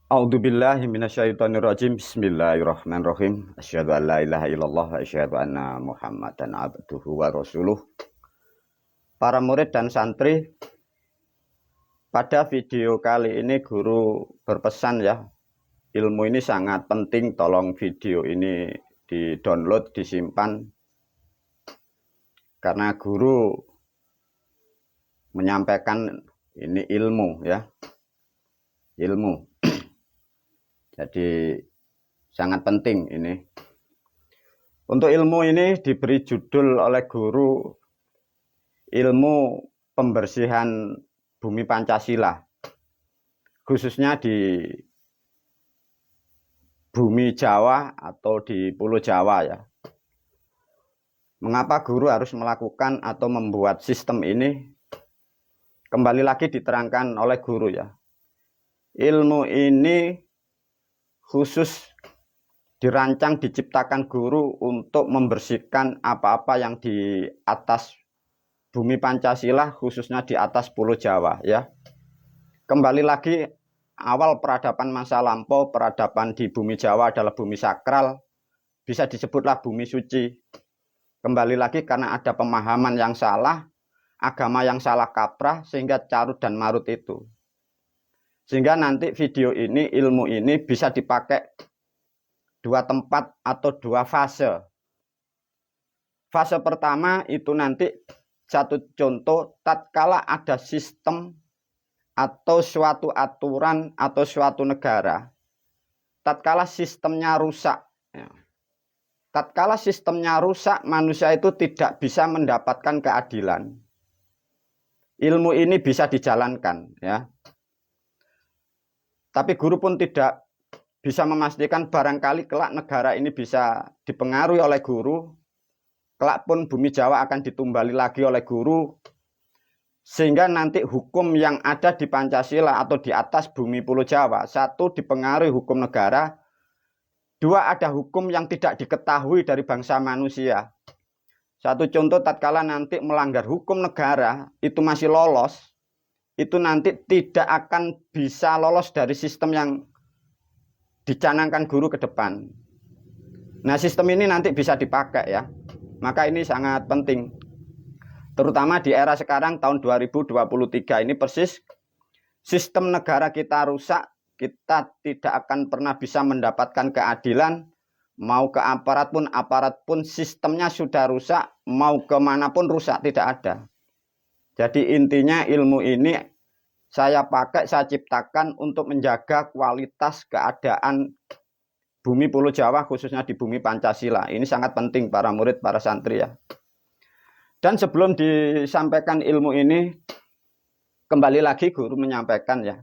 A'udzubillahi minasyaitonirrajim. Bismillahirrahmanirrahim. Asyhadu an la ilaha illallah wa asyhadu anna Muhammadan abduhu wa rasuluh. Para murid dan santri, pada video kali ini guru berpesan ya, ilmu ini sangat penting, tolong video ini di-download, disimpan. Karena guru menyampaikan ini ilmu ya. Ilmu. Jadi sangat penting ini. Untuk ilmu ini diberi judul oleh guru ilmu pembersihan bumi Pancasila. Khususnya di bumi Jawa atau di Pulau Jawa ya. Mengapa guru harus melakukan atau membuat sistem ini? Kembali lagi diterangkan oleh guru ya. Ilmu ini khusus dirancang, diciptakan guru untuk membersihkan apa-apa yang di atas bumi Pancasila, khususnya di atas Pulau Jawa ya. Kembali lagi, awal peradaban masa lampau, peradaban di bumi Jawa adalah bumi sakral, bisa disebutlah bumi suci. Kembali lagi karena ada pemahaman yang salah, agama yang salah kaprah, sehingga carut dan marut itu. Sehingga nanti video ini, ilmu ini bisa dipakai dua tempat atau dua fase. Fase pertama itu nanti satu contoh, tatkala ada sistem atau suatu aturan atau suatu negara, tatkala sistemnya rusak. Tatkala sistemnya rusak, manusia itu tidak bisa mendapatkan keadilan. Ilmu ini bisa dijalankan ya. Tapi guru pun tidak bisa memastikan, barangkali kelak negara ini bisa dipengaruhi oleh guru. Kelak pun bumi Jawa akan ditumbali lagi oleh guru. Sehingga nanti hukum yang ada di Pancasila atau di atas bumi Pulau Jawa, satu dipengaruhi hukum negara, dua ada hukum yang tidak diketahui dari bangsa manusia. Satu contoh, tatkala nanti melanggar hukum negara, itu masih lolos, itu nanti tidak akan bisa lolos dari sistem yang dicanangkan guru ke depan. Nah, sistem ini nanti bisa dipakai ya. Maka ini sangat penting. Terutama di era sekarang tahun 2023 ini persis sistem negara kita rusak, kita tidak akan pernah bisa mendapatkan keadilan. Mau ke aparat pun sistemnya sudah rusak, mau kemanapun rusak, tidak ada. Jadi intinya ilmu ini saya pakai, saya ciptakan untuk menjaga kualitas keadaan bumi Pulau Jawa, khususnya di bumi Pancasila. Ini sangat penting para murid, para santri ya. Dan sebelum disampaikan ilmu ini, kembali lagi guru menyampaikan ya.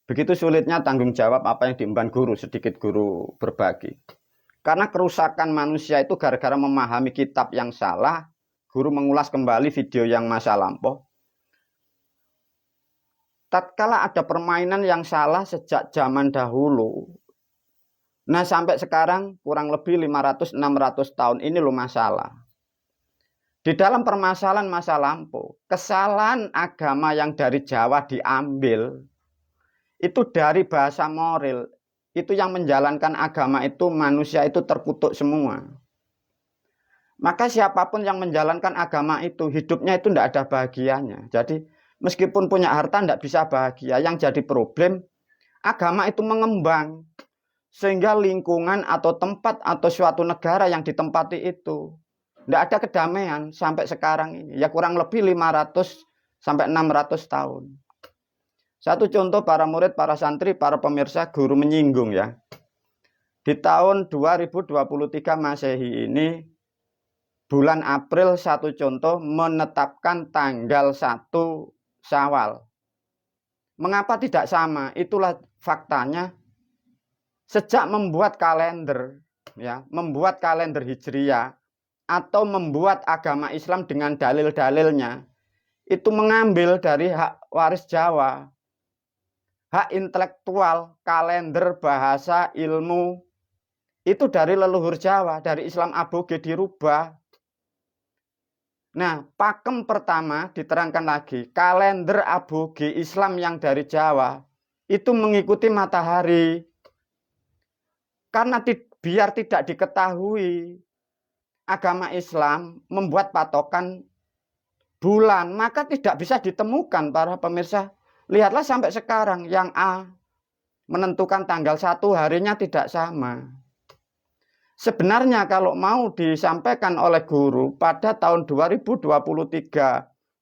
Begitu sulitnya tanggung jawab apa yang diemban guru, sedikit guru berbagi. Karena kerusakan manusia itu gara-gara memahami kitab yang salah, guru mengulas kembali video yang masa lampau. Tatkala ada permainan yang salah sejak zaman dahulu, nah sampai sekarang kurang lebih 500-600 tahun ini loh masalah. Di dalam permasalahan masa lampau, kesalahan agama yang dari Jawa diambil, itu dari bahasa moral, itu yang menjalankan agama itu manusia itu terkutuk semua. Maka siapapun yang menjalankan agama itu, hidupnya itu tidak ada bahagianya. Jadi meskipun punya harta tidak bisa bahagia. Yang jadi problem, agama itu mengembang. Sehingga lingkungan atau tempat atau suatu negara yang ditempati itu tidak ada kedamaian sampai sekarang ini. Ya kurang lebih 500 sampai 600 tahun. Satu contoh para murid, para santri, para pemirsa, guru menyinggung ya. Di tahun 2023 Masehi ini, bulan April satu contoh menetapkan tanggal 1 Syawal. Mengapa tidak sama? Itulah faktanya. Sejak membuat kalender ya, membuat kalender Hijriah atau membuat agama Islam dengan dalil-dalilnya, itu mengambil dari hak waris Jawa. Hak intelektual, kalender, bahasa, ilmu, itu dari leluhur Jawa, dari Islam aboge dirubah. Nah, pakem pertama diterangkan lagi, kalender aboge Islam yang dari Jawa, itu mengikuti matahari. Karena biar tidak diketahui, agama Islam membuat patokan bulan, maka tidak bisa ditemukan para pemirsa. Lihatlah sampai sekarang yang A menentukan tanggal 1 harinya tidak sama. Sebenarnya kalau mau disampaikan oleh guru pada tahun 2023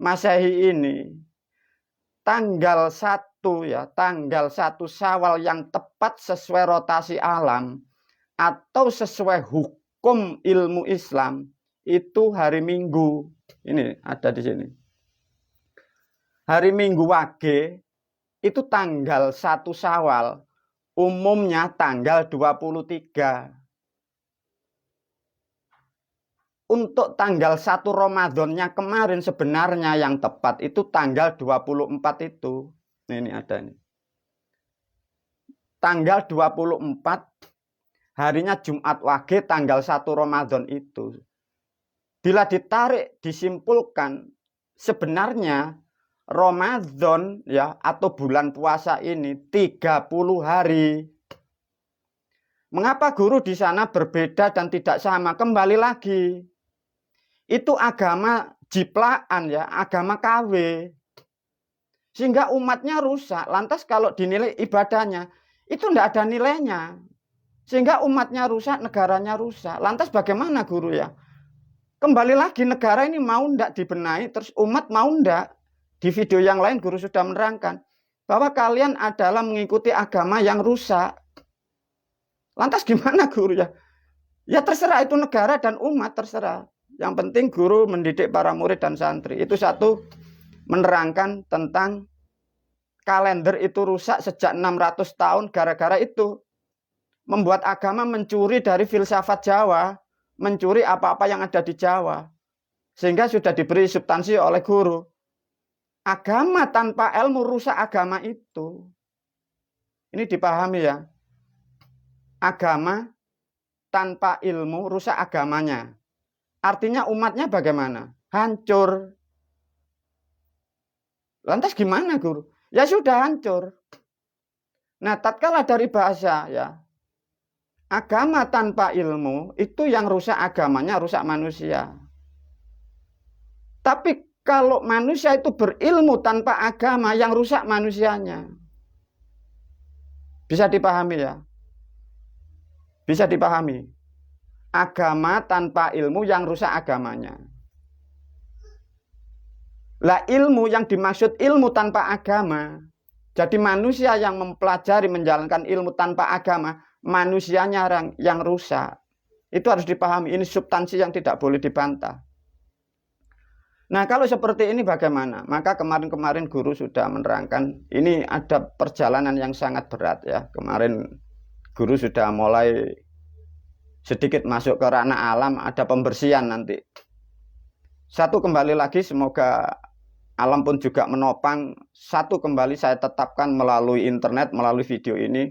Masehi ini, tanggal 1 ya, tanggal 1 Syawal yang tepat sesuai rotasi alam atau sesuai hukum ilmu Islam itu hari Minggu. Ini ada di sini. Hari Minggu Wage itu tanggal 1 Syawal, umumnya tanggal 23. Untuk tanggal 1 Ramadannya kemarin sebenarnya yang tepat itu tanggal 24 itu. Ini ada ini. Tanggal 24 harinya Jumat Wage tanggal 1 Ramadan itu. Bila ditarik disimpulkan sebenarnya Ramadan ya atau bulan puasa ini 30 hari. Mengapa guru di sana berbeda dan tidak sama? Kembali lagi. Itu agama jiplaan ya, agama KW. Sehingga umatnya rusak. Lantas kalau dinilai ibadahnya, itu tidak ada nilainya. Sehingga umatnya rusak, negaranya rusak. Lantas bagaimana guru ya? Kembali lagi negara ini mau tidak dibenahi, terus umat mau tidak? Di video yang lain guru sudah menerangkan bahwa kalian adalah mengikuti agama yang rusak. Lantas gimana guru ya? Ya terserah itu negara dan umat terserah. Yang penting guru mendidik para murid dan santri. Itu satu, menerangkan tentang kalender itu rusak sejak 600 tahun gara-gara itu. Membuat agama mencuri dari filsafat Jawa, mencuri apa-apa yang ada di Jawa. Sehingga sudah diberi substansi oleh guru. Agama tanpa ilmu rusak agama itu. Ini dipahami ya. Agama tanpa ilmu rusak agamanya. Artinya umatnya bagaimana? Hancur. Lantas gimana guru? Ya sudah hancur. Nah, tatkala dari bahasa ya, agama tanpa ilmu itu yang rusak agamanya, rusak manusia. Tapi kalau manusia itu berilmu tanpa agama, yang rusak manusianya. Bisa dipahami ya? Bisa dipahami. Agama tanpa ilmu yang rusak agamanya. Lah ilmu yang dimaksud ilmu tanpa agama. Jadi manusia yang mempelajari menjalankan ilmu tanpa agama, manusianya yang rusak. Itu harus dipahami. Ini substansi yang tidak boleh dibantah. Nah kalau seperti ini bagaimana? Maka kemarin-kemarin guru sudah menerangkan. Ini ada perjalanan yang sangat berat ya. Kemarin guru sudah mulai sedikit masuk ke ranah alam, ada pembersihan nanti. Satu, kembali lagi semoga alam pun juga menopang. Satu, kembali saya tetapkan melalui internet, melalui video ini.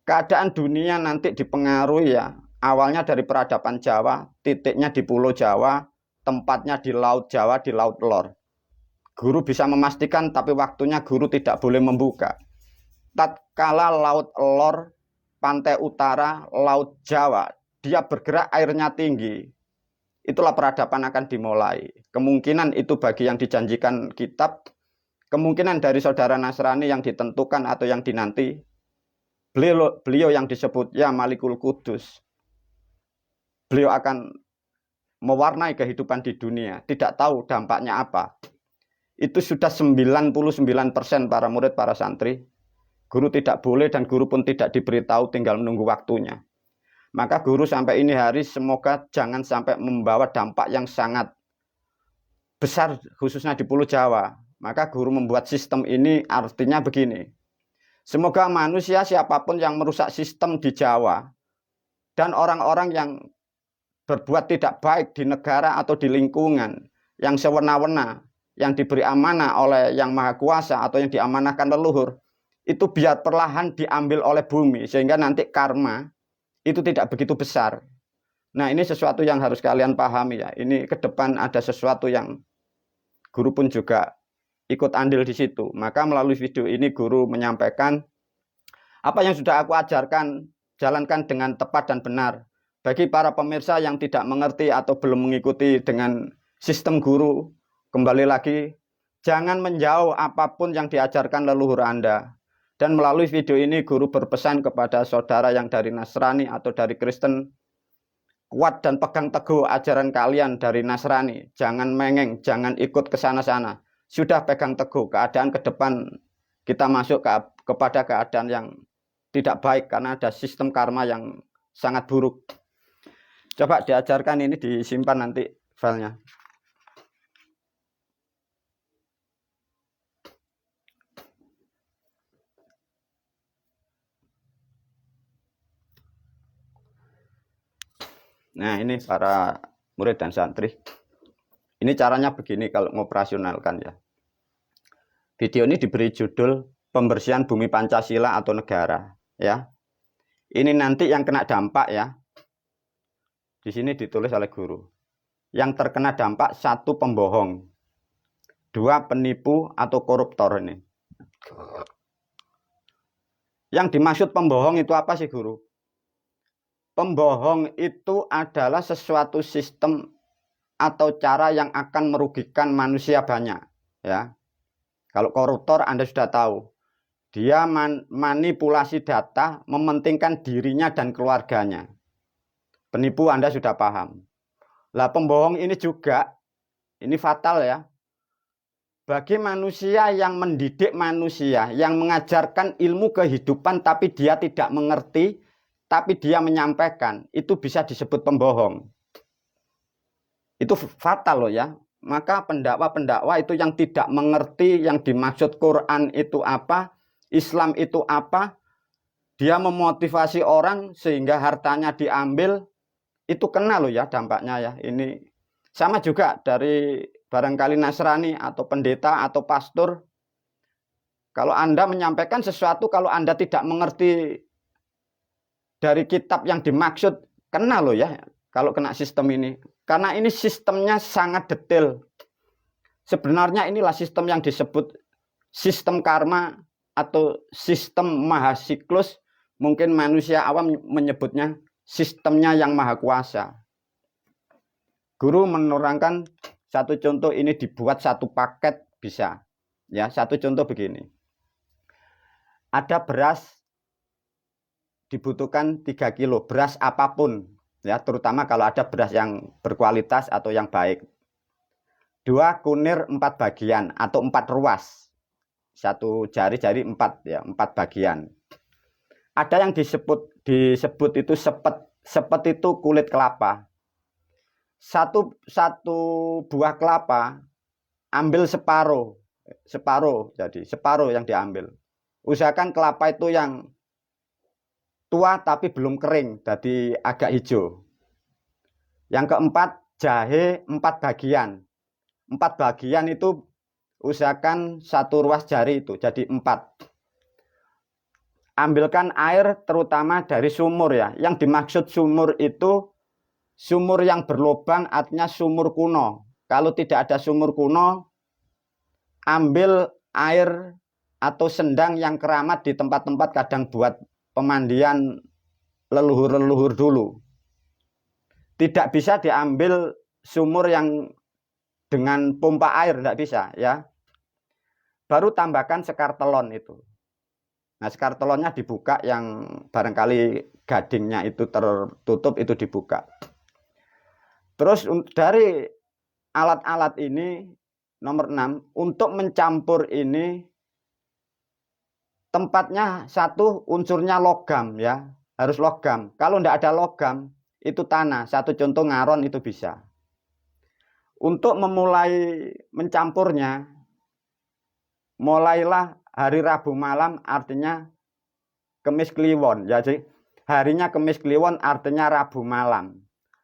Keadaan dunia nanti dipengaruhi ya. Awalnya dari peradaban Jawa, titiknya di Pulau Jawa, tempatnya di Laut Jawa, di Laut Lor. Guru bisa memastikan, tapi waktunya guru tidak boleh membuka. Tatkala Laut Lor, pantai utara, Laut Jawa, dia bergerak airnya tinggi. Itulah peradaban akan dimulai. Kemungkinan itu bagi yang dijanjikan kitab, kemungkinan dari saudara Nasrani yang ditentukan atau yang dinanti, beliau yang disebut ya Malikul Kudus. Beliau akan mewarnai kehidupan di dunia, tidak tahu dampaknya apa. Itu sudah 99% para murid, para santri. Guru tidak boleh dan guru pun tidak diberitahu, tinggal menunggu waktunya. Maka guru sampai ini hari semoga jangan sampai membawa dampak yang sangat besar khususnya di Pulau Jawa. Maka guru membuat sistem ini artinya begini. Semoga manusia siapapun yang merusak sistem di Jawa dan orang-orang yang berbuat tidak baik di negara atau di lingkungan yang sewenang-wenang, yang diberi amanah oleh Yang Maha Kuasa atau yang diamanahkan leluhur, itu biar perlahan diambil oleh bumi sehingga nanti karma itu tidak begitu besar. Nah ini sesuatu yang harus kalian pahami ya. Ini ke depan ada sesuatu yang guru pun juga ikut andil di situ. Maka melalui video ini guru menyampaikan apa yang sudah aku ajarkan, jalankan dengan tepat dan benar. Bagi para pemirsa yang tidak mengerti atau belum mengikuti dengan sistem guru, kembali lagi, jangan menjauh apapun yang diajarkan leluhur Anda. Dan melalui video ini guru berpesan kepada saudara yang dari Nasrani atau dari Kristen, kuat dan pegang teguh ajaran kalian dari Nasrani. Jangan mengeng, jangan ikut ke sana-sana. Sudah pegang teguh, keadaan ke depan kita masuk kepada keadaan yang tidak baik karena ada sistem karma yang sangat buruk. Coba diajarkan ini, disimpan nanti filenya. Nah, ini para murid dan santri. Ini caranya begini kalau ngoperasionalkan ya. Video ini diberi judul Pembersihan Bumi Pancasila atau Negara ya. Ini nanti yang kena dampak ya. Di sini ditulis oleh guru. Yang terkena dampak 1 pembohong, 2 penipu atau koruptor ini. Yang dimaksud pembohong itu apa sih guru? Pembohong itu adalah sesuatu sistem atau cara yang akan merugikan manusia banyak ya. Kalau koruptor Anda sudah tahu. Dia manipulasi data, mementingkan dirinya dan keluarganya. Penipu Anda sudah paham. Lah pembohong ini juga, ini fatal ya. Bagi manusia yang mendidik manusia, yang mengajarkan ilmu kehidupan tapi dia tidak mengerti, tapi dia menyampaikan, itu bisa disebut pembohong. Itu fatal loh ya. Maka pendakwa-pendakwa itu yang tidak mengerti yang dimaksud Quran itu apa, Islam itu apa, dia memotivasi orang sehingga hartanya diambil, itu kena loh ya dampaknya ya. Ini sama juga dari barangkali Nasrani atau pendeta atau pastor. Kalau Anda menyampaikan sesuatu, kalau Anda tidak mengerti dari kitab yang dimaksud, kena loh ya kalau kena sistem ini. Karena ini sistemnya sangat detail. Sebenarnya inilah sistem yang disebut sistem karma atau sistem mahasiklus. Mungkin manusia awam menyebutnya sistemnya yang maha kuasa. Guru menerangkan satu contoh ini dibuat satu paket bisa. Ya, satu contoh begini. Ada beras dibutuhkan 3 kilo, beras apapun. Ya, terutama kalau ada beras yang berkualitas atau yang baik. 2 kunir 4 bagian atau 4 ruas. 1 jari 4 ya, 4 bagian. Ada yang disebut itu sepet. Sepet itu kulit kelapa. Satu buah kelapa ambil separuh. Jadi separuh yang diambil. Usahakan kelapa itu yang tua tapi belum kering, jadi agak hijau. Yang keempat, jahe 4 bagian. 4 bagian itu usahakan 1 ruas jari itu, jadi 4. Ambilkan air terutama dari sumur ya. Yang dimaksud sumur itu sumur yang berlubang, artinya sumur kuno. Kalau tidak ada sumur kuno, ambil air atau sendang yang keramat di tempat-tempat kadang buat pemandian leluhur-leluhur dulu. Tidak bisa diambil sumur yang dengan pompa air, tidak bisa ya. Baru tambahkan sekar telon itu. Nah, sekar telonnya dibuka, yang barangkali gadingnya itu tertutup itu dibuka. Terus dari alat-alat ini nomor 6, untuk mencampur ini tempatnya satu unsurnya logam ya, harus logam. Kalau tidak ada logam itu tanah. Satu contoh ngaron itu bisa. Untuk memulai mencampurnya, mulailah hari Rabu malam, artinya Kemis Kliwon. Jadi harinya Kemis Kliwon artinya Rabu malam.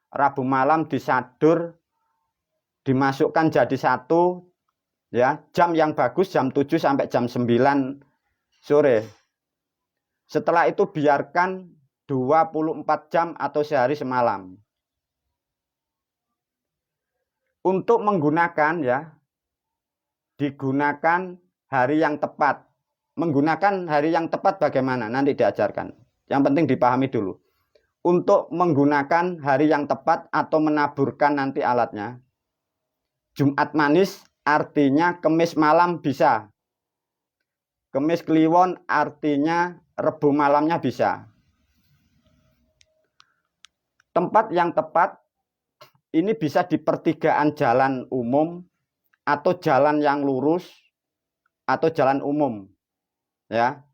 Rabu malam disadur, dimasukkan jadi satu ya, jam yang bagus jam 7 sampai jam 9 sore. Setelah itu biarkan 24 jam atau sehari semalam. Untuk menggunakan ya, digunakan hari yang tepat. Menggunakan hari yang tepat bagaimana? Nanti diajarkan. Yang penting dipahami dulu. Untuk menggunakan hari yang tepat atau menaburkan nanti alatnya. Jumat manis artinya Kemis malam bisa. Kemis Kliwon artinya Rebu malamnya bisa. Tempat yang tepat ini bisa di pertigaan jalan umum atau jalan yang lurus atau jalan umum. Ya.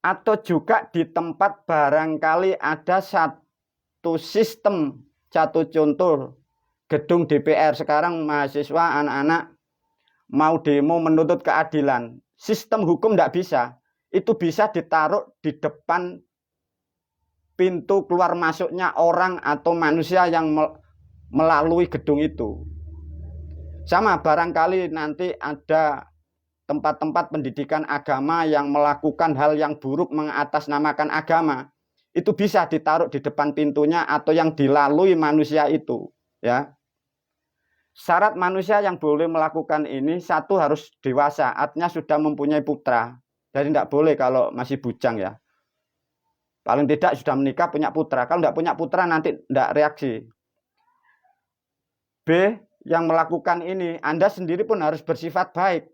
Atau juga di tempat barangkali ada satu sistem, satu contoh gedung DPR sekarang mahasiswa anak-anak mau demo menuntut keadilan. Sistem hukum tidak bisa. Itu bisa ditaruh di depan pintu keluar masuknya orang atau manusia yang melalui gedung itu. Sama barangkali nanti ada tempat-tempat pendidikan agama yang melakukan hal yang buruk mengatasnamakan agama. Itu bisa ditaruh di depan pintunya atau yang dilalui manusia itu. Ya. Syarat manusia yang boleh melakukan ini, satu harus dewasa, artinya sudah mempunyai putra. Jadi tidak boleh kalau masih bujang ya. Paling tidak sudah menikah punya putra. Kalau tidak punya putra nanti tidak reaksi. B, yang melakukan ini, Anda sendiri pun harus bersifat baik.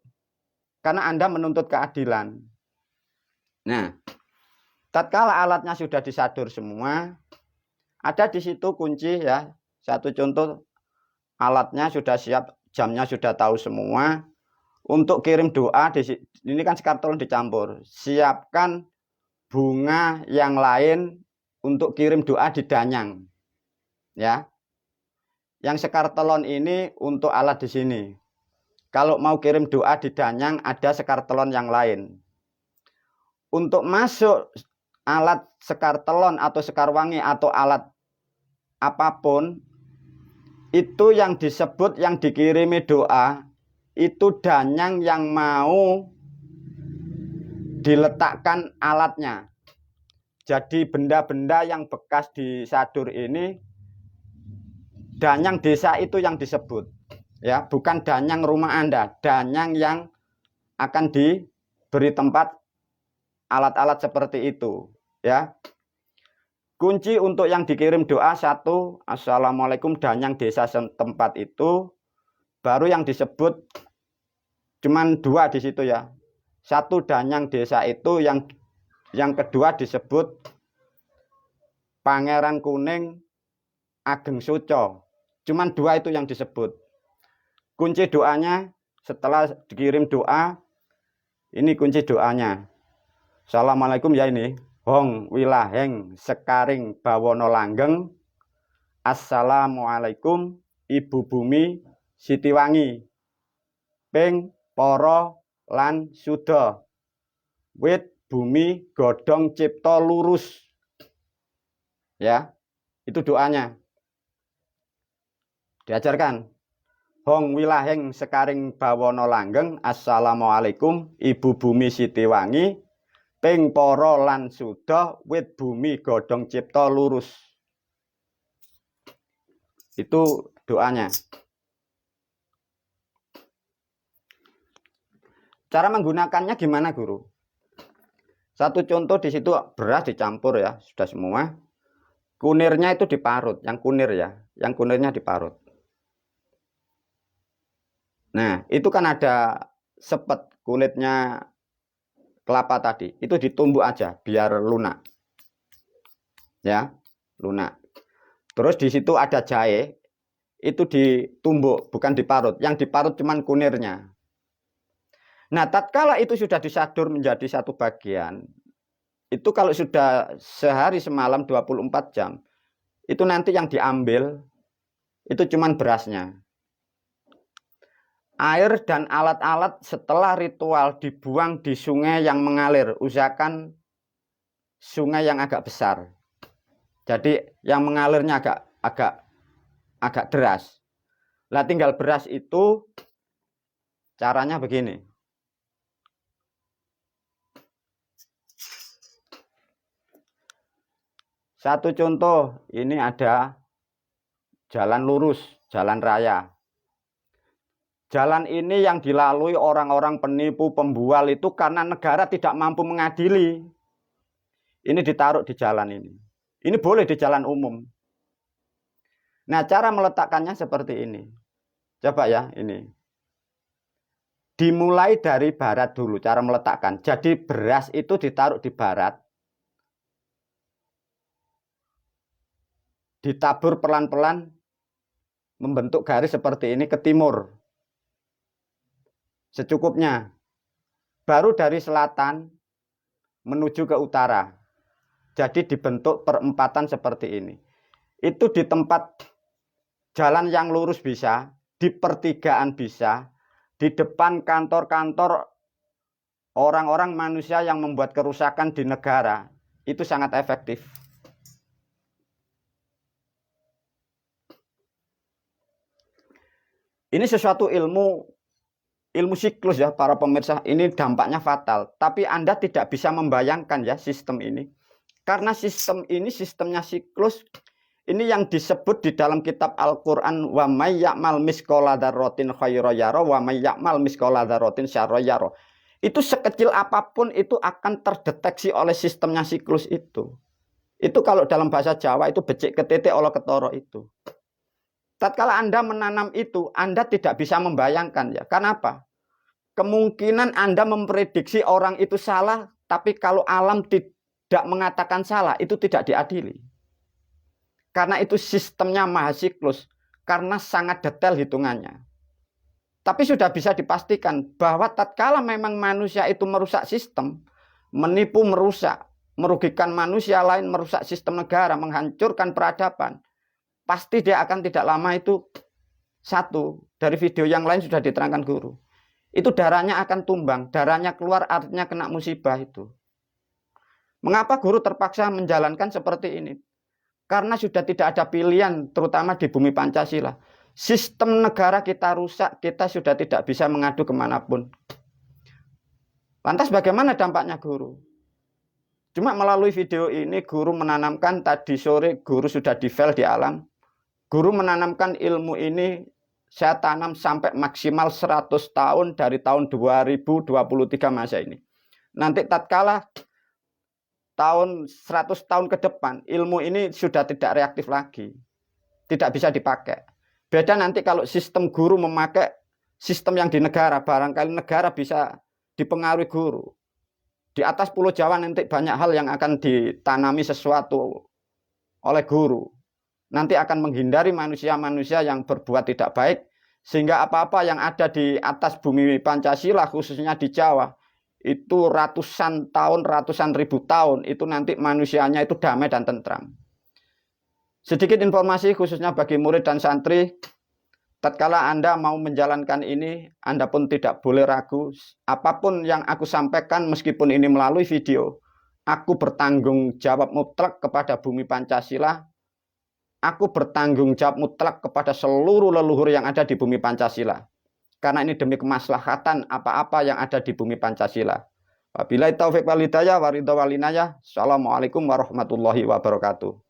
Karena Anda menuntut keadilan. Nah, tatkala alatnya sudah disadur semua, ada di situ kunci ya. Satu contoh, alatnya sudah siap, jamnya sudah tahu semua. Untuk kirim doa, ini kan skartolon dicampur. Siapkan bunga yang lain untuk kirim doa di danyang. Ya. Yang sekartelon ini untuk alat di sini. Kalau mau kirim doa di danyang ada sekartelon yang lain. Untuk masuk alat sekartelon atau sekarwangi atau alat apapun itu yang disebut yang dikirimi doa itu danyang yang mau diletakkan alatnya. Jadi benda-benda yang bekas disadur ini danyang desa itu yang disebut. Ya, bukan danyang rumah Anda, danyang yang akan diberi tempat alat-alat seperti itu, ya. Kunci untuk yang dikirim doa satu, assalamualaikum danyang desa setempat itu, baru yang disebut cuman dua di situ ya. Satu danyang desa itu, yang kedua disebut Pangeran Kuning Ageng Suco. Cuman dua itu yang disebut. Kunci doanya setelah dikirim doa, ini kunci doanya. Assalamualaikum ya ini. Hong wilaheng sekaring bawono langgeng. Assalamualaikum Ibu Bumi Sitiwangi. Ping poro lan suda. Wit bumi godhong cipta lurus. Ya, itu doanya. Diajarkan. Hong wilaheng sekaring bawono langgeng. Assalamualaikum Ibu Bumi Sitiwangi. Ping para lan suda wit bumi godhong cipta lurus. Itu doanya. Cara menggunakannya gimana, Guru? Satu contoh di situ beras dicampur ya, sudah semua. Kunirnya itu diparut, yang kunir ya, yang kunirnya diparut. Nah, itu kan ada sepet kulitnya kelapa tadi, itu ditumbuk aja biar lunak. Ya, lunak. Terus di situ ada jahe, itu ditumbuk, bukan diparut. Yang diparut cuman kunirnya. Nah, tatkala itu sudah disadur menjadi satu bagian, itu kalau sudah sehari semalam 24 jam, itu nanti yang diambil, itu cuman berasnya. Air dan alat-alat setelah ritual dibuang di sungai yang mengalir. Usahakan sungai yang agak besar. Jadi yang mengalirnya agak deras. Lah tinggal beras itu caranya begini. Satu contoh, ini ada jalan lurus, jalan raya. Jalan ini yang dilalui orang-orang penipu, pembual itu karena negara tidak mampu mengadili. Ini ditaruh di jalan ini. Ini boleh di jalan umum. Nah, cara meletakkannya seperti ini. Coba ya, ini. Dimulai dari barat dulu cara meletakkan. Jadi beras itu ditaruh di barat. Ditabur pelan-pelan membentuk garis seperti ini ke timur. Secukupnya. Baru dari selatan menuju ke utara. Jadi dibentuk perempatan seperti ini. Itu di tempat jalan yang lurus bisa, di pertigaan bisa, di depan kantor-kantor orang-orang manusia yang membuat kerusakan di negara. Itu sangat efektif. Ini sesuatu ilmu siklus ya para pemirsa. Ini dampaknya fatal. Tapi Anda tidak bisa membayangkan ya sistem ini. Karena sistem ini sistemnya siklus. Ini yang disebut di dalam kitab Al-Quran. Wa may ya'mal misqala dzarratin khairan yara wa may ya'mal misqala dzarratin syarran yara. Itu sekecil apapun itu akan terdeteksi oleh sistemnya siklus itu. Itu kalau dalam bahasa Jawa itu becik ketete olo ketoro itu. Tatkala Anda menanam itu, Anda tidak bisa membayangkan ya. Kenapa? Kemungkinan Anda memprediksi orang itu salah, tapi kalau alam tidak mengatakan salah, itu tidak diadili. Karena itu sistemnya maha siklus, karena sangat detail hitungannya. Tapi sudah bisa dipastikan bahwa tatkala memang manusia itu merusak sistem, menipu, merusak, merugikan manusia lain, merusak sistem negara, menghancurkan peradaban, pasti dia akan tidak lama itu satu. Dari video yang lain sudah diterangkan guru. Itu darahnya akan tumbang, darahnya keluar artinya kena musibah itu. Mengapa guru terpaksa menjalankan seperti ini? Karena sudah tidak ada pilihan, terutama di bumi Pancasila. Sistem negara kita rusak, kita sudah tidak bisa mengadu kemanapun. Lantas bagaimana dampaknya guru? Cuma melalui video ini guru menanamkan, tadi sore guru sudah di-file di alam. Guru menanamkan ilmu ini, saya tanam sampai maksimal 100 tahun dari tahun 2023 masa ini. Nanti tatkala tahun 100 tahun ke depan, ilmu ini sudah tidak reaktif lagi. Tidak bisa dipakai. Beda nanti kalau sistem guru memakai sistem yang di negara, barangkali negara bisa dipengaruhi guru. Di atas Pulau Jawa nanti banyak hal yang akan ditanami sesuatu oleh guru. Nanti akan menghindari manusia-manusia yang berbuat tidak baik, sehingga apa-apa yang ada di atas bumi Pancasila, khususnya di Jawa, itu ratusan tahun, ratusan ribu tahun, itu nanti manusianya itu damai dan tentram. Sedikit informasi khususnya bagi murid dan santri, tatkala Anda mau menjalankan ini, Anda pun tidak boleh ragu. Apapun yang aku sampaikan, meskipun ini melalui video, aku bertanggung jawab mutlak kepada bumi Pancasila. Aku bertanggung jawab mutlak kepada seluruh leluhur yang ada di bumi Pancasila. Karena ini demi kemaslahatan apa-apa yang ada di bumi Pancasila. Wabillahi taufiq wal hidayah wa ridha wal inayah. Assalamualaikum warahmatullahi wabarakatuh.